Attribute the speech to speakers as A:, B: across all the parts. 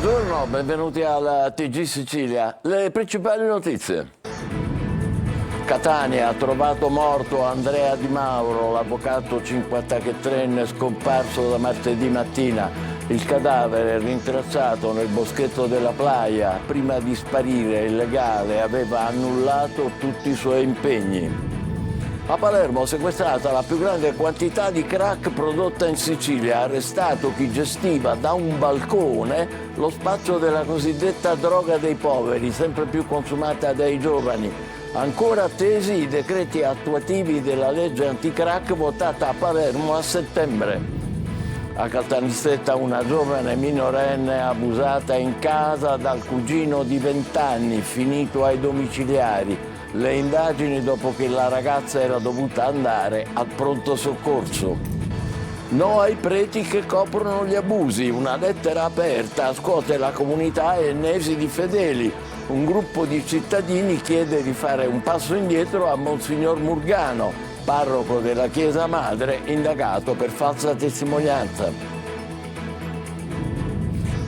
A: Buongiorno, benvenuti alla TG Sicilia. Le principali notizie. Catania ha trovato morto Andrea Di Mauro, l'avvocato 53enne scomparso da martedì mattina. Il cadavere, rintracciato nel boschetto della Playa, prima di sparire illegale, aveva annullato tutti i suoi impegni. A Palermo sequestrata la più grande quantità di crack prodotta in Sicilia, arrestato chi gestiva da un balcone lo spaccio della cosiddetta droga dei poveri, sempre più consumata dai giovani. Ancora attesi i decreti attuativi della legge anticrack votata a Palermo a settembre. A Caltanissetta una giovane minorenne abusata in casa dal cugino di 20 anni, finito ai domiciliari. Le indagini dopo che la ragazza era dovuta andare al pronto soccorso. No ai preti che coprono gli abusi, una lettera aperta scuote la comunità e ennesimi fedeli. Un gruppo di cittadini chiede di fare un passo indietro a Monsignor Murgano, parroco della Chiesa Madre, indagato per falsa testimonianza.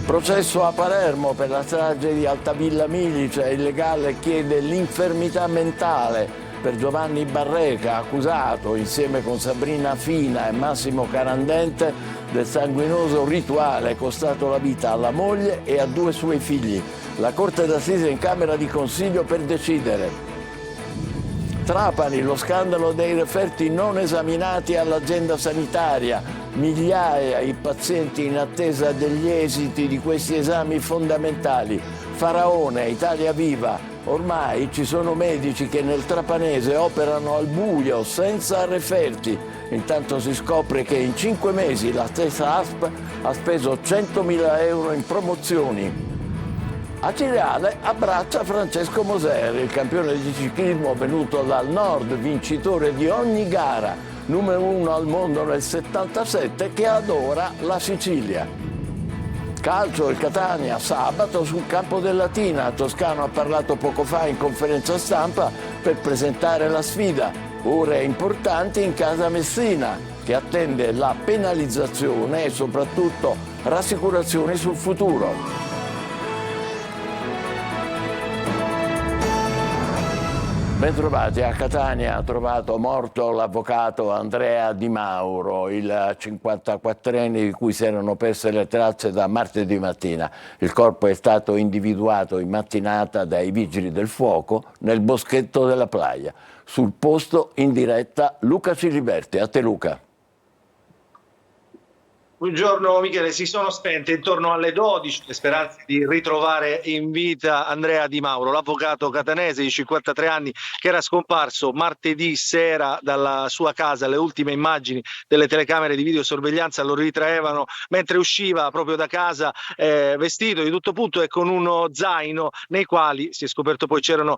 A: Processo a Palermo per la strage di Altavilla Milice, il legale chiede l'infermità mentale per Giovanni Barreca, accusato insieme con Sabrina Fina e Massimo Carandente del sanguinoso rituale costato la vita alla moglie e a 2 suoi figli. La Corte d'Assise in Camera di Consiglio per decidere. Trapani, lo scandalo dei referti non esaminati all'agenda sanitaria. Migliaia i pazienti in attesa degli esiti di questi esami fondamentali. Faraone, Italia Viva. Ormai ci sono medici che nel trapanese operano al buio, senza referti. Intanto si scopre che in 5 mesi la stessa ASP ha speso 100.000 euro in promozioni. Acireale abbraccia Francesco Moser, il campione di ciclismo venuto dal nord, vincitore di ogni gara, numero 1 al mondo nel 77, che adora la Sicilia. Calcio, il Catania, sabato sul campo del Latina. Toscano ha parlato poco fa in conferenza stampa per presentare la sfida. Ore importanti in casa Messina, che attende la penalizzazione e soprattutto rassicurazioni sul futuro. Bentrovati. A Catania ha trovato morto l'avvocato Andrea Di Mauro, il 54enne di cui si erano perse le tracce da martedì mattina. Il corpo è stato individuato in mattinata dai vigili del fuoco nel boschetto della Playa. Sul posto in diretta Luca Ciliberti. A te Luca.
B: Buongiorno Michele, si sono spente intorno alle 12 le speranze di ritrovare in vita Andrea Di Mauro, l'avvocato catanese di 53 anni che era scomparso martedì sera dalla sua casa. Le ultime immagini delle telecamere di videosorveglianza lo ritraevano mentre usciva proprio da casa, vestito di tutto punto e con uno zaino nei quali si è scoperto poi c'erano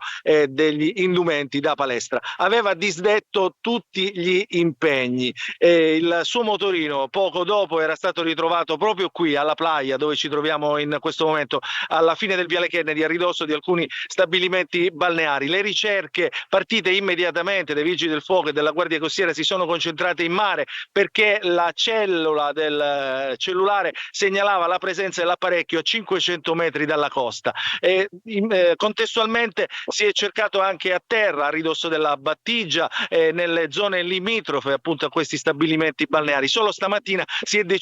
B: degli indumenti da palestra. Aveva disdetto tutti gli impegni. Il suo motorino poco dopo era stato ritrovato proprio qui alla Playa, dove ci troviamo in questo momento, alla fine del Viale Kennedy, a ridosso di alcuni stabilimenti balneari. Le ricerche partite immediatamente dai vigili del fuoco e della Guardia Costiera si sono concentrate in mare perché la cellula del cellulare segnalava la presenza dell'apparecchio a 500 metri dalla costa. Contestualmente si è cercato anche a terra, a ridosso della battigia, nelle zone limitrofe appunto a questi stabilimenti balneari. Solo stamattina si è deciso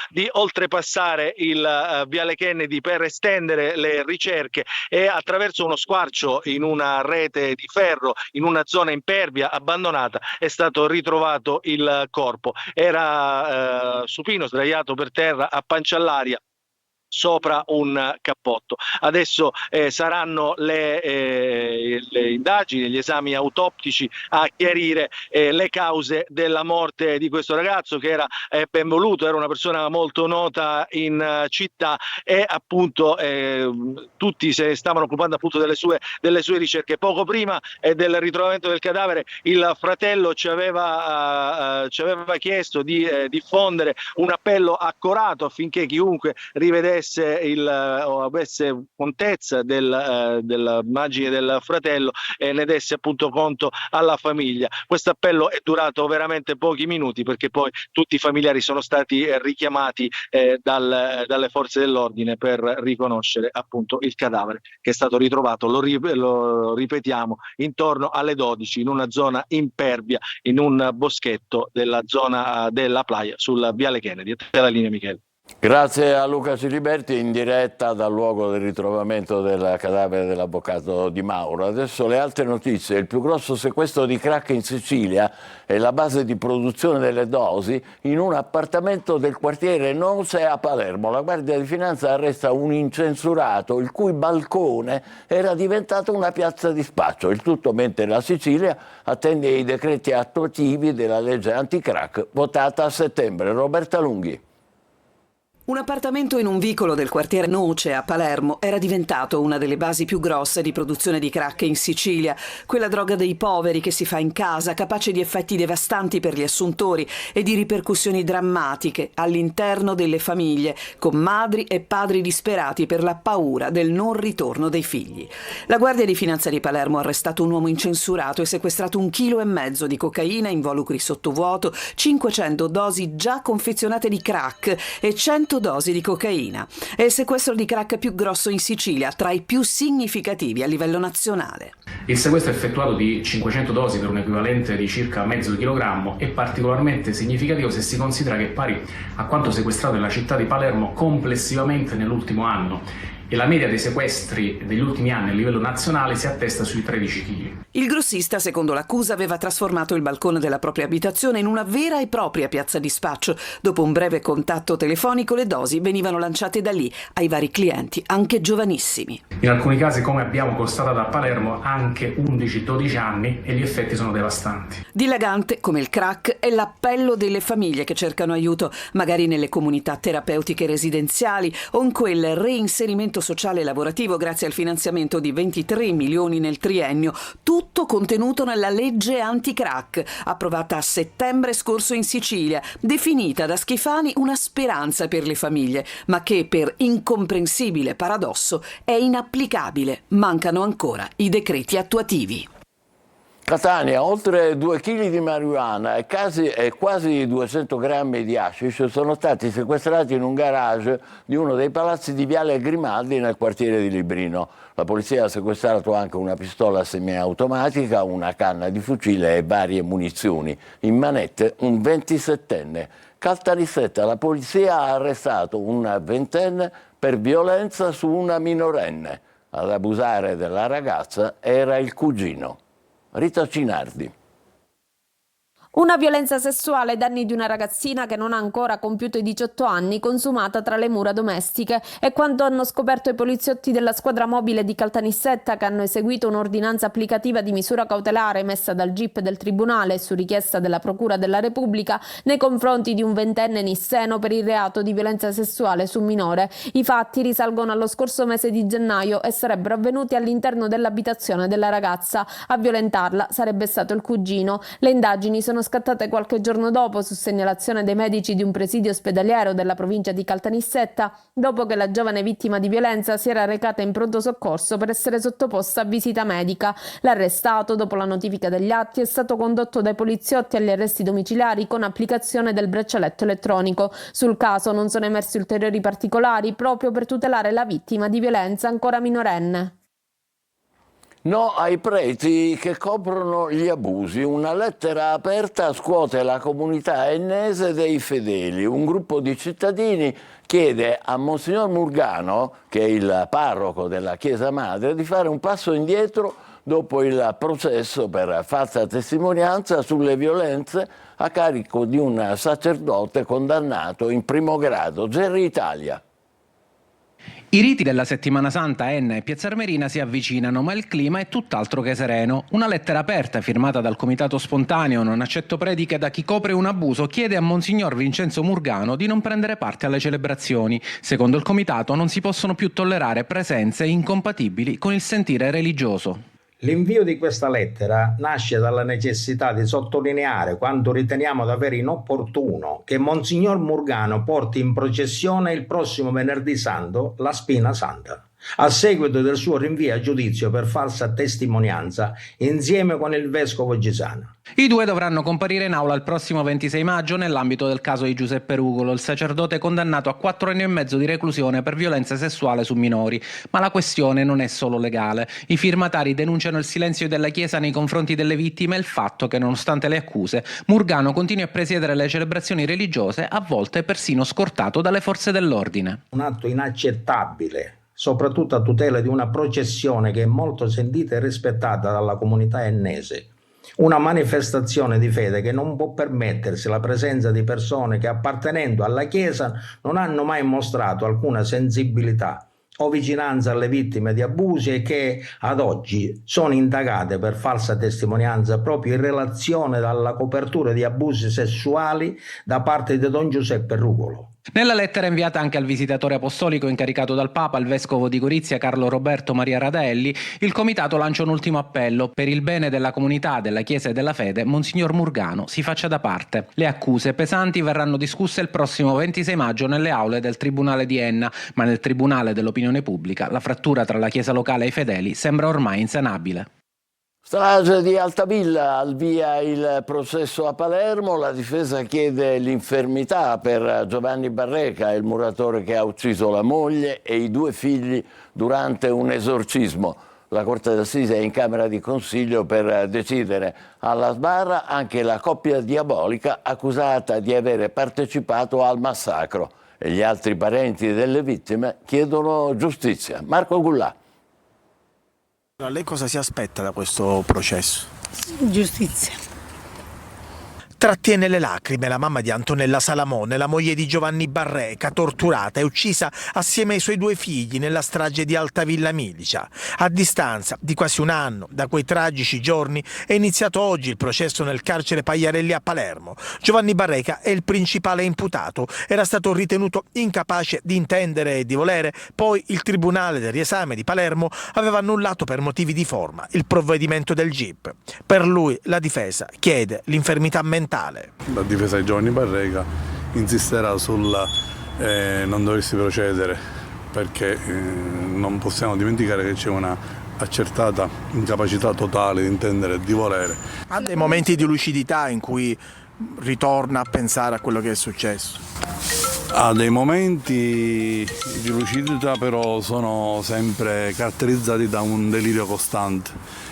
B: di oltrepassare il Viale Kennedy per estendere le ricerche e attraverso uno squarcio in una rete di ferro, in una zona impervia abbandonata, è stato ritrovato il corpo. Era supino, sdraiato per terra a pancia all'aria sopra un cappotto. Adesso saranno le indagini, gli esami autoptici a chiarire le cause della morte di questo ragazzo, che era ben voluto, era una persona molto nota in città e appunto tutti si stavano occupando appunto delle sue ricerche. Poco prima del ritrovamento del cadavere il fratello ci aveva chiesto di diffondere un appello accorato affinché chiunque rivedesse avesse contezza dell'immagine del fratello e ne desse appunto conto alla famiglia. Questo appello è durato veramente pochi minuti, perché poi tutti i familiari sono stati richiamati dalle forze dell'ordine per riconoscere appunto il cadavere, che è stato ritrovato, lo ripetiamo, intorno alle 12 in una zona impervia, in un boschetto della zona della Playa sul Viale Kennedy. Te la linea, Michele.
A: Grazie a Luca Ciliberti in diretta dal luogo del ritrovamento del cadavere dell'avvocato Di Mauro. Adesso le altre notizie. Il più grosso sequestro di crack in Sicilia è la base di produzione delle dosi in un appartamento del quartiere Noce a Palermo. La Guardia di Finanza arresta un incensurato il cui balcone era diventato una piazza di spaccio. Il tutto mentre la Sicilia attende i decreti attuativi della legge anti-crack votata a settembre. Roberta Lunghi.
C: Un appartamento in un vicolo del quartiere Noce a Palermo era diventato una delle basi più grosse di produzione di crack in Sicilia, quella droga dei poveri che si fa in casa, capace di effetti devastanti per gli assuntori e di ripercussioni drammatiche all'interno delle famiglie, con madri e padri disperati per la paura del non ritorno dei figli. La Guardia di Finanza di Palermo ha arrestato un uomo incensurato e sequestrato 1,5 chili di cocaina, involucri sottovuoto, 500 dosi già confezionate di crack e 100 dosi di cocaina. È il sequestro di crack più grosso in Sicilia, tra i più significativi a livello nazionale.
D: Il sequestro effettuato di 500 dosi per un equivalente di circa mezzo chilogrammo è particolarmente significativo se si considera che è pari a quanto sequestrato nella città di Palermo complessivamente nell'ultimo anno. E la media dei sequestri degli ultimi anni a livello nazionale si attesta sui 13 kg.
C: Il grossista, secondo l'accusa, aveva trasformato il balcone della propria abitazione in una vera e propria piazza di spaccio. Dopo un breve contatto telefonico, le dosi venivano lanciate da lì ai vari clienti, anche giovanissimi.
D: In alcuni casi, come abbiamo constatato a Palermo, anche 11-12 anni, e gli effetti sono devastanti.
C: Dilagante, come il crack, è l'appello delle famiglie che cercano aiuto, magari nelle comunità terapeutiche residenziali o in quel reinserimento sociale e lavorativo grazie al finanziamento di 23 milioni nel triennio, tutto contenuto nella legge anti-crack, approvata a settembre scorso in Sicilia, definita da Schifani una speranza per le famiglie, ma che per incomprensibile paradosso è inapplicabile. Mancano ancora i decreti attuativi.
A: Catania, oltre 2 kg di marijuana e quasi 200 grammi di hashish sono stati sequestrati in un garage di uno dei palazzi di Viale Grimaldi nel quartiere di Librino. La polizia ha sequestrato anche una pistola semiautomatica, una canna di fucile e varie munizioni. In manette un 27enne. Caltanissetta, la polizia ha arrestato un 20enne per violenza su una minorenne. Ad abusare della ragazza era il cugino. Rita Cinardi.
E: Una violenza sessuale ai danni di una ragazzina che non ha ancora compiuto i 18 anni, consumata tra le mura domestiche. È quanto hanno scoperto i poliziotti della squadra mobile di Caltanissetta, che hanno eseguito un'ordinanza applicativa di misura cautelare emessa dal GIP del Tribunale su richiesta della Procura della Repubblica nei confronti di un 20enne nisseno per il reato di violenza sessuale su minore. I fatti risalgono allo scorso mese di gennaio e sarebbero avvenuti all'interno dell'abitazione della ragazza. A violentarla sarebbe stato il cugino. Le indagini sono scattate qualche giorno dopo su segnalazione dei medici di un presidio ospedaliero della provincia di Caltanissetta, dopo che la giovane vittima di violenza si era recata in pronto soccorso per essere sottoposta a visita medica. L'arrestato, dopo la notifica degli atti, è stato condotto dai poliziotti agli arresti domiciliari con applicazione del braccialetto elettronico. Sul caso non sono emersi ulteriori particolari, proprio per tutelare la vittima di violenza ancora minorenne.
A: No ai preti che coprono gli abusi. Una lettera aperta scuote la comunità ennese dei fedeli. Un gruppo di cittadini chiede a Monsignor Murgano, che è il parroco della Chiesa Madre, di fare un passo indietro dopo il processo per falsa testimonianza sulle violenze a carico di un sacerdote condannato in primo grado. Gerry Italia.
F: I riti della Settimana Santa a Enna e Piazza Armerina si avvicinano, ma il clima è tutt'altro che sereno. Una lettera aperta firmata dal Comitato Spontaneo Non accetto prediche da chi copre un abuso chiede a Monsignor Vincenzo Murgano di non prendere parte alle celebrazioni. Secondo il Comitato non si possono più tollerare presenze incompatibili con il sentire religioso.
G: L'invio di questa lettera nasce dalla necessità di sottolineare quanto riteniamo davvero inopportuno che Monsignor Murgano porti in processione il prossimo venerdì santo la Spina Santa, a seguito del suo rinvio a giudizio per falsa testimonianza insieme con il vescovo Gisano.
F: I due dovranno comparire in aula il prossimo 26 maggio nell'ambito del caso di Giuseppe Rugolo, il sacerdote condannato a 4 anni e mezzo di reclusione per violenza sessuale su minori. Ma la questione non è solo legale. I firmatari denunciano il silenzio della Chiesa nei confronti delle vittime e il fatto che, nonostante le accuse, Murgano continui a presiedere le celebrazioni religiose, a volte persino scortato dalle forze dell'ordine.
G: Un atto inaccettabile, soprattutto a tutela di una processione che è molto sentita e rispettata dalla comunità ennese. Una manifestazione di fede che non può permettersi la presenza di persone che, appartenendo alla Chiesa, non hanno mai mostrato alcuna sensibilità o vicinanza alle vittime di abusi e che ad oggi sono indagate per falsa testimonianza proprio in relazione alla copertura di abusi sessuali da parte di Don Giuseppe Rugolo.
F: Nella lettera inviata anche al visitatore apostolico incaricato dal Papa, il vescovo di Gorizia Carlo Roberto Maria Radaelli, il comitato lancia un ultimo appello: per il bene della comunità, della Chiesa e della fede, Monsignor Murgano si faccia da parte. Le accuse pesanti verranno discusse il prossimo 26 maggio nelle aule del Tribunale di Enna, ma nel Tribunale dell'Opinione Pubblica la frattura tra la Chiesa locale e i fedeli sembra ormai insanabile.
A: Strage di Altavilla, al via il processo a Palermo, la difesa chiede l'infermità per Giovanni Barreca, il muratore che ha ucciso la moglie e i 2 figli durante un esorcismo. La Corte d'Assise è in Camera di Consiglio per decidere. Alla sbarra anche la coppia diabolica accusata di avere partecipato al massacro e gli altri parenti delle vittime chiedono giustizia. Marco Gullà.
H: Lei cosa si aspetta da questo processo?
I: Giustizia.
H: Trattiene le lacrime la mamma di Antonella Salamone, la moglie di Giovanni Barreca, torturata e uccisa assieme ai suoi 2 figli nella strage di Altavilla Milicia. A distanza di quasi un anno da quei tragici giorni è iniziato oggi il processo nel carcere Pagliarelli a Palermo. Giovanni Barreca è il principale imputato, era stato ritenuto incapace di intendere e di volere, poi il Tribunale del riesame di Palermo aveva annullato per motivi di forma il provvedimento del GIP. Per lui la difesa chiede l'infermità mentale.
J: La difesa di Giovanni Barreca insisterà sul non doversi procedere perché non possiamo dimenticare che c'è una accertata incapacità totale di intendere e di volere.
H: Ha dei momenti di lucidità in cui ritorna a pensare a quello che è successo?
J: Ha dei momenti di lucidità, però sono sempre caratterizzati da un delirio costante,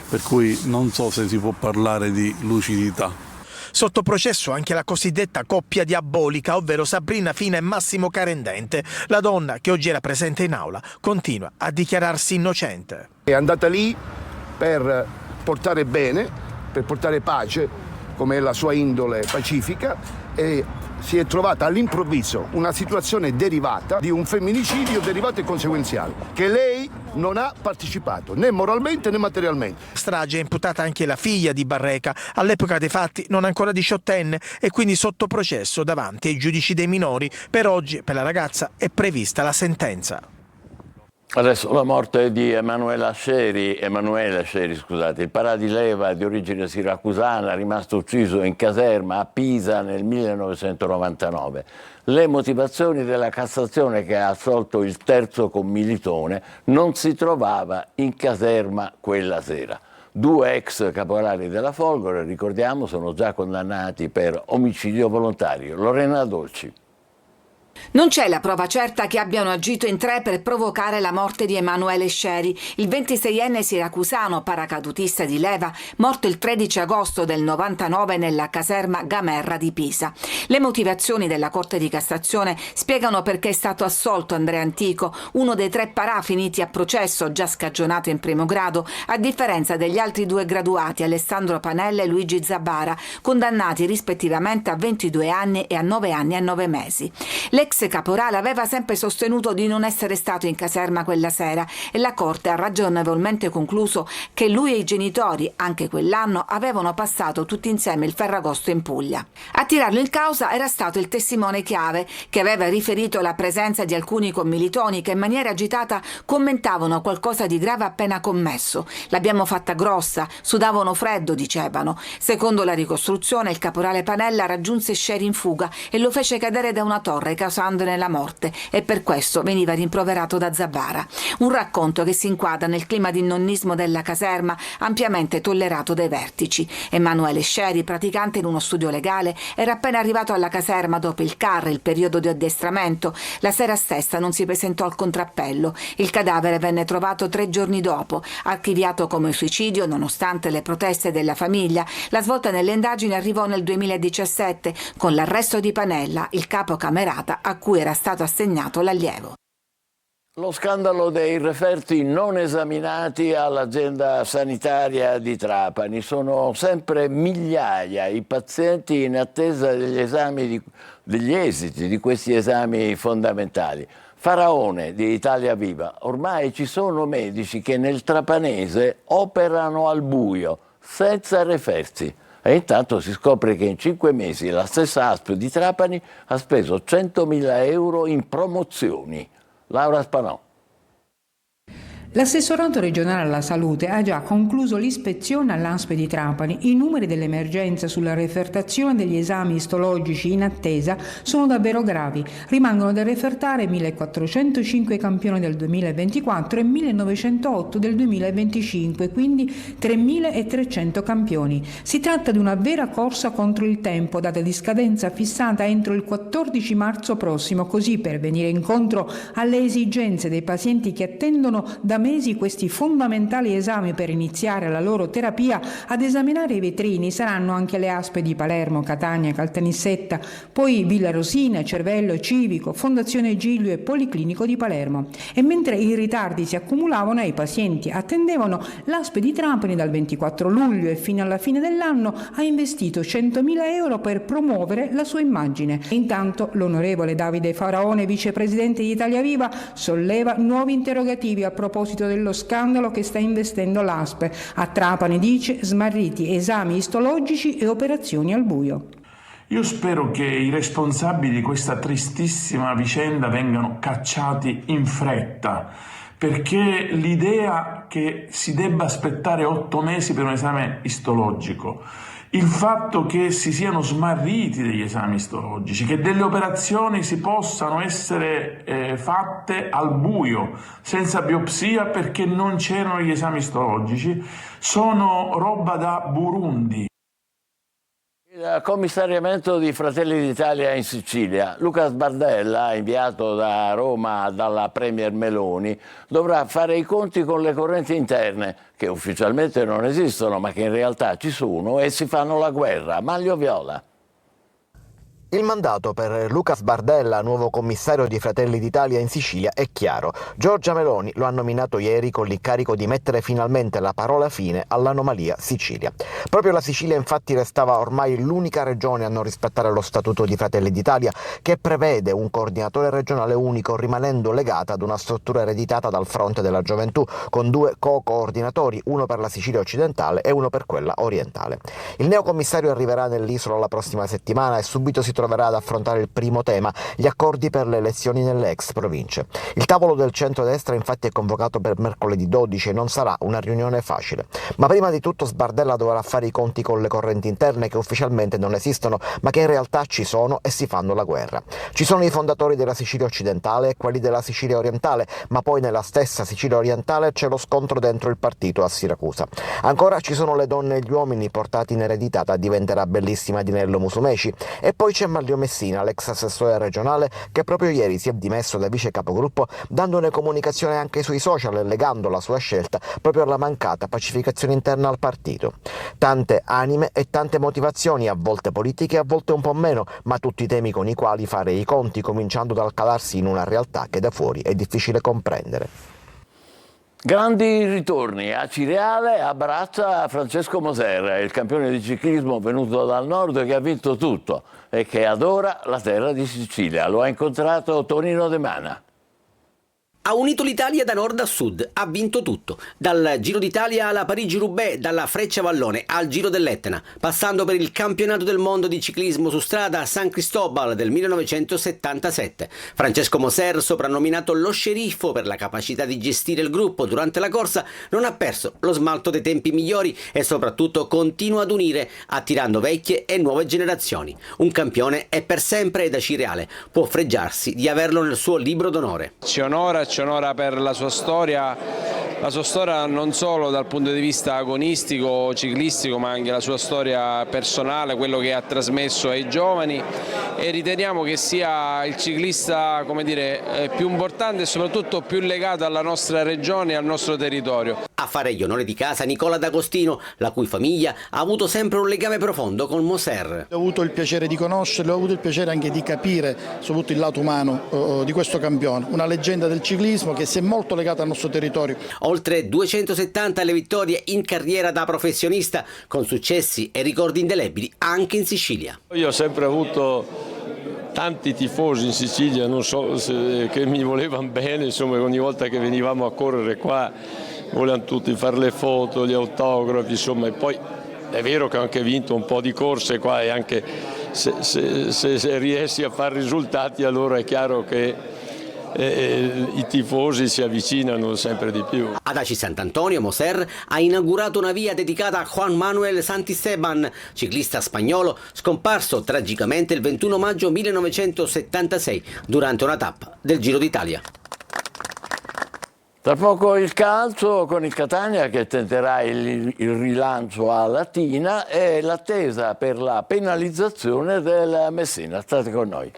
J: per cui non so se si può parlare di lucidità.
H: Sotto processo anche la cosiddetta coppia diabolica, ovvero Sabrina Fina e Massimo Carendente. La donna, che oggi era presente in aula, continua a dichiararsi innocente.
K: È andata lì per portare bene, per portare pace, come è la sua indole pacifica, e si è trovata all'improvviso una situazione derivata di un femminicidio derivato e conseguenziale, che lei non ha partecipato né moralmente né materialmente.
H: Strage è imputata anche la figlia di Barreca, all'epoca dei fatti non ancora 18enne e quindi sotto processo davanti ai giudici dei minori. Per oggi per la ragazza è prevista la sentenza.
A: Adesso la morte di Emanuele Sceri, il paradileva di origine siracusana, rimasto ucciso in caserma a Pisa nel 1999. Le motivazioni della Cassazione, che ha assolto il terzo commilitone, non si trovava in caserma quella sera. 2 ex caporali della Folgore, ricordiamo, sono già condannati per omicidio volontario. Lorena Dolci.
I: Non c'è la prova certa che abbiano agito in 3 per provocare la morte di Emanuele Sceri, il 26enne siracusano paracadutista di leva, morto il 13 agosto del 99 nella caserma Gamerra di Pisa. Le motivazioni della Corte di Cassazione spiegano perché è stato assolto Andrea Antico, uno dei 3 parà finiti a processo, già scagionato in primo grado, a differenza degli altri 2 graduati, Alessandro Panella e Luigi Zabara, condannati rispettivamente a 22 anni e a 9 anni e 9 mesi. Le L'ex caporale aveva sempre sostenuto di non essere stato in caserma quella sera e la Corte ha ragionevolmente concluso che lui e i genitori, anche quell'anno, avevano passato tutti insieme il Ferragosto in Puglia. A tirarlo in causa era stato il testimone chiave, che aveva riferito la presenza di alcuni commilitoni che in maniera agitata commentavano qualcosa di grave appena commesso. L'abbiamo fatta grossa, sudavano freddo, dicevano. Secondo la ricostruzione, il caporale Panella raggiunse Scieri in fuga e lo fece cadere da una torre, causandone la morte, e per questo veniva rimproverato da Zabara. Un racconto che si inquadra nel clima di nonnismo della caserma, ampiamente tollerato dai vertici. Emanuele Scieri, praticante in uno studio legale, era appena arrivato alla caserma dopo il CAR, il periodo di addestramento. La sera stessa non si presentò al contrappello. Il cadavere venne trovato 3 giorni dopo, archiviato come suicidio nonostante le proteste della famiglia. La svolta nelle indagini arrivò nel 2017 con l'arresto di Panella, il capo camerata a cui era stato assegnato l'allievo.
A: Lo scandalo dei referti non esaminati all'azienda sanitaria di Trapani. Sono sempre migliaia i pazienti in attesa degli esiti di questi esami fondamentali. Faraone di Italia Viva: ormai ci sono medici che nel trapanese operano al buio, senza referti. E intanto si scopre che in 5 mesi la stessa ASP di Trapani ha speso 100.000 euro in promozioni. Laura Spanò.
L: L'assessorato regionale alla salute ha già concluso l'ispezione all'ASP di Trapani. I numeri dell'emergenza sulla refertazione degli esami istologici in attesa sono davvero gravi. Rimangono da refertare 1.405 campioni del 2024 e 1.908 del 2025, quindi 3.300 campioni. Si tratta di una vera corsa contro il tempo, data di scadenza fissata entro il 14 marzo prossimo, così per venire incontro alle esigenze dei pazienti che attendono da mesi questi fondamentali esami per iniziare la loro terapia. Ad esaminare i vetrini saranno anche le ASP di Palermo, Catania, Caltanissetta, poi Villa Rosina, Cervello, Civico, Fondazione Giglio e Policlinico di Palermo. E mentre i ritardi si accumulavano e i pazienti attendevano, l'ASP di Trapani dal 24 luglio e fino alla fine dell'anno ha investito 100.000 euro per promuovere la sua immagine. Intanto l'onorevole Davide Faraone, vicepresidente di Italia Viva, solleva nuovi interrogativi a proposito dello scandalo che sta investendo l'ASP. A Trapani, dice, smarriti esami istologici e operazioni al buio.
M: Io spero che i responsabili di questa tristissima vicenda vengano cacciati in fretta, perché l'idea che si debba aspettare 8 mesi per un esame istologico, il fatto che si siano smarriti degli esami istologici, che delle operazioni si possano essere fatte al buio, senza biopsia, perché non c'erano gli esami istologici, sono roba da Burundi.
A: Il commissariamento di Fratelli d'Italia in Sicilia. Luca Sbardella, inviato da Roma dalla Premier Meloni, dovrà fare i conti con le correnti interne, che ufficialmente non esistono, ma che in realtà ci sono e si fanno la guerra. Maglio viola.
N: Il mandato per Luca Sbardella, nuovo commissario di Fratelli d'Italia in Sicilia, è chiaro. Giorgia Meloni lo ha nominato ieri con l'incarico di mettere finalmente la parola fine all'anomalia Sicilia. Proprio la Sicilia infatti restava ormai l'unica regione a non rispettare lo statuto di Fratelli d'Italia, che prevede un coordinatore regionale unico, rimanendo legata ad una struttura ereditata dal Fronte della Gioventù, con 2 co-coordinatori, uno per la Sicilia occidentale e uno per quella orientale. Il neocommissario arriverà nell'isola la prossima settimana e subito si troverà ad affrontare il primo tema, gli accordi per le elezioni nelle ex province. Il tavolo del centrodestra infatti è convocato per mercoledì 12 e non sarà una riunione facile. Ma prima di tutto Sbardella dovrà fare i conti con le correnti interne che ufficialmente non esistono, ma che in realtà ci sono e si fanno la guerra. Ci sono i fondatori della Sicilia occidentale e quelli della Sicilia orientale, ma poi nella stessa Sicilia orientale c'è lo scontro dentro il partito a Siracusa. Ancora ci sono le donne e gli uomini portati in eredità diventerà bellissima Dinello Musumeci, e poi c'è Maglio Messina, l'ex assessore regionale, che proprio ieri si è dimesso da vice capogruppo, dandone comunicazione anche sui social e legando la sua scelta proprio alla mancata pacificazione interna al partito. Tante anime e tante motivazioni, a volte politiche, a volte un po' meno, ma tutti temi con i quali fare i conti, cominciando dal calarsi in una realtà che da fuori è difficile comprendere.
A: Grandi ritorni. A Cireale abbraccia Francesco Moser, il campione di ciclismo venuto dal nord che ha vinto tutto e che adora la terra di Sicilia. Lo ha incontrato Tonino De Mana.
O: Ha unito l'Italia da nord a sud, ha vinto tutto, dal Giro d'Italia alla Parigi-Roubaix, dalla Frecciavallone al Giro dell'Etna, passando per il campionato del mondo di ciclismo su strada a San Cristobal del 1977. Francesco Moser, soprannominato lo sceriffo per la capacità di gestire il gruppo durante la corsa, non ha perso lo smalto dei tempi migliori e soprattutto continua ad unire, attirando vecchie e nuove generazioni. Un campione è per sempre da Cireale, può fregiarsi di averlo nel suo libro d'onore.
P: Ci onora per la sua storia non solo dal punto di vista agonistico o ciclistico, ma anche la sua storia personale, quello che ha trasmesso ai giovani, e riteniamo che sia il ciclista, come dire, più importante e soprattutto più legato alla nostra regione e al nostro territorio.
O: A fare gli onori di casa Nicola D'Agostino, la cui famiglia ha avuto sempre un legame profondo con Moser.
Q: Ho avuto il piacere di conoscerlo, ho avuto il piacere anche di capire soprattutto il lato umano di questo campione, una leggenda del ciclismo che si è molto legata al nostro territorio.
O: Oltre 270 le vittorie in carriera da professionista, con successi e ricordi indelebili anche in Sicilia.
R: Io ho sempre avuto tanti tifosi in Sicilia, non so che mi volevano bene, insomma ogni volta che venivamo a correre qua volevano tutti fare le foto, gli autografi, insomma, e poi è vero che ho anche vinto un po' di corse qua e anche se riesci a fare risultati allora è chiaro che i tifosi si avvicinano sempre di più.
O: Ad Aci Sant'Antonio Moser ha inaugurato una via dedicata a Juan Manuel Santisteban, ciclista spagnolo scomparso tragicamente il 21 maggio 1976 durante una tappa del Giro d'Italia.
A: Tra poco il calcio con il Catania che tenterà il rilancio a Latina e l'attesa per la penalizzazione del Messina. State con noi.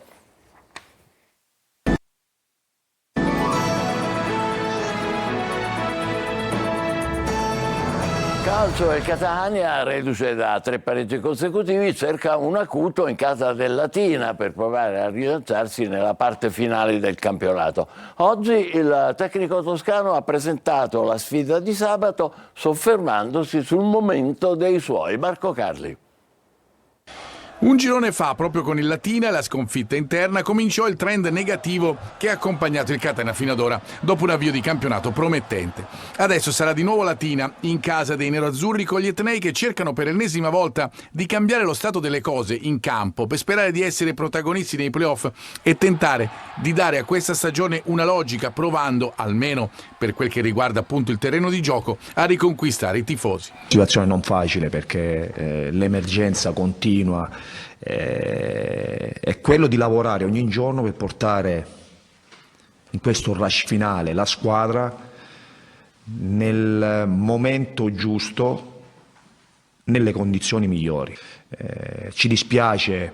A: Calcio e Catania, reduce da 3 pareggi consecutivi, cerca un acuto in casa del Latina per provare a rilanciarsi nella parte finale del campionato. Oggi il tecnico toscano ha presentato la sfida di sabato soffermandosi sul momento dei suoi. Marco Carli.
S: Un girone fa, proprio con il Latina e la sconfitta interna, cominciò il trend negativo che ha accompagnato il Catania fino ad ora, dopo un avvio di campionato promettente. Adesso sarà di nuovo Latina, in casa dei neroazzurri, con gli etnei che cercano per l'ennesima volta di cambiare lo stato delle cose in campo, per sperare di essere protagonisti nei playoff e tentare di dare a questa stagione una logica, provando, almeno per quel che riguarda appunto il terreno di gioco, a riconquistare i tifosi.
T: Situazione non facile perché l'emergenza continua. È quello di lavorare ogni giorno per portare in questo rush finale la squadra nel momento giusto, nelle condizioni migliori. Ci dispiace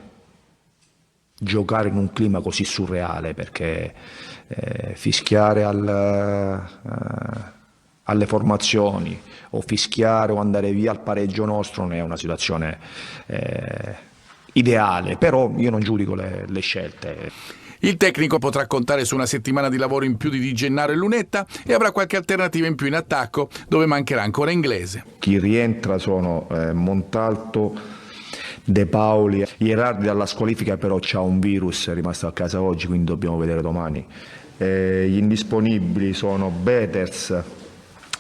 T: giocare in un clima così surreale perché fischiare alle formazioni o fischiare o andare via al pareggio nostro non è una situazione ideale, però io non giudico le scelte.
S: Il tecnico potrà contare su una settimana di lavoro in più di Di Gennaro e Lunetta e avrà qualche alternativa in più in attacco, dove mancherà ancora Inglese.
T: Chi rientra sono Montalto, De Paoli, Ierardi dalla squalifica però c'ha un virus, è rimasto a casa oggi, quindi dobbiamo vedere domani. Gli indisponibili sono Beters,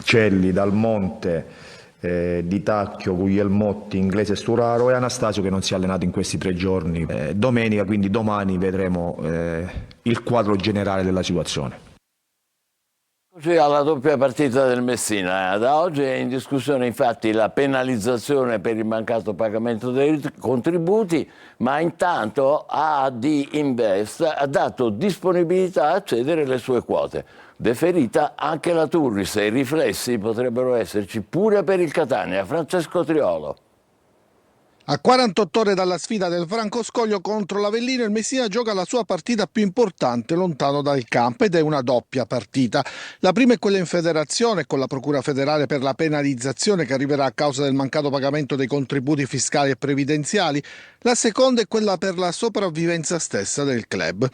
T: Celli, Dal Monte, Di Tacchio, Guglielmotti, Inglese, Sturaro e Anastasio che non si è allenato in questi 3 giorni. Domenica, quindi domani, vedremo il quadro generale della situazione.
A: Oggi alla doppia partita del Messina. Da oggi è in discussione infatti la penalizzazione per il mancato pagamento dei contributi, ma intanto AD Invest ha dato disponibilità a cedere le sue quote. Deferita anche la Turris e i riflessi potrebbero esserci pure per il Catania. Francesco Triolo.
U: A 48 ore dalla sfida del Francoscoglio contro l'Avellino, il Messina gioca la sua partita più importante lontano dal campo ed è una doppia partita. La prima è quella in federazione con la Procura federale per la penalizzazione che arriverà a causa del mancato pagamento dei contributi fiscali e previdenziali. La seconda è quella per la sopravvivenza stessa del club.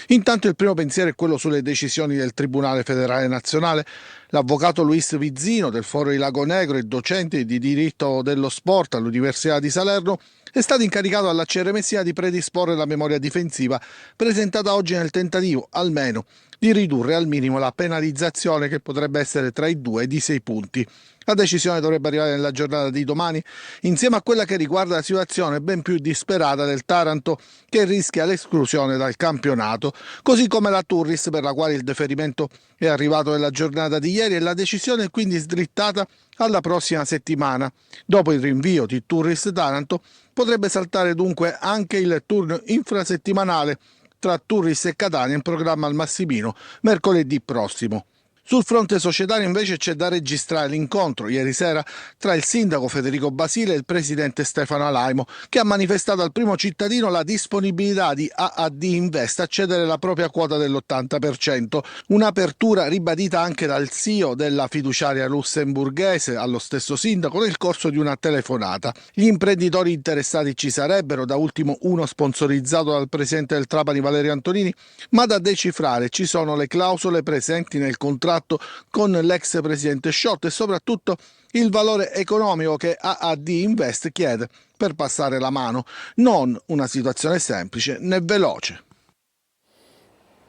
U: Intanto il primo pensiero è quello sulle decisioni del Tribunale Federale Nazionale. L'avvocato Luis Vizzino del Foro di Lago Negro e docente di diritto dello sport all'Università di Salerno è stato incaricato dalla CR Messina di predisporre la memoria difensiva presentata oggi nel tentativo, almeno, di ridurre al minimo la penalizzazione che potrebbe essere tra i 2 ed i 6 punti. La decisione dovrebbe arrivare nella giornata di domani, insieme a quella che riguarda la situazione ben più disperata del Taranto, che rischia l'esclusione dal campionato, così come la Turris, per la quale il deferimento è arrivato nella giornata di ieri e la decisione è quindi sdrittata alla prossima settimana. Dopo il rinvio di Turris Taranto potrebbe saltare dunque anche il turno infrasettimanale tra Turris e Catania in programma al Massimino mercoledì prossimo. Sul fronte societario invece c'è da registrare l'incontro ieri sera tra il sindaco Federico Basile e il presidente Stefano Alaimo, che ha manifestato al primo cittadino la disponibilità di AAD Invest a cedere la propria quota dell'80%, un'apertura ribadita anche dal CEO della fiduciaria lussemburghese allo stesso sindaco nel corso di una telefonata. Gli imprenditori interessati ci sarebbero, da ultimo uno sponsorizzato dal presidente del Trapani Valerio Antonini, ma da decifrare ci sono le clausole presenti nel contratto con l'ex presidente Sciotto e soprattutto il valore economico che AAD Invest chiede per passare la mano, non una situazione semplice né veloce.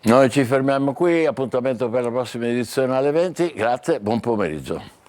A: Noi ci fermiamo qui, appuntamento per la prossima edizione alle 20, grazie, buon pomeriggio.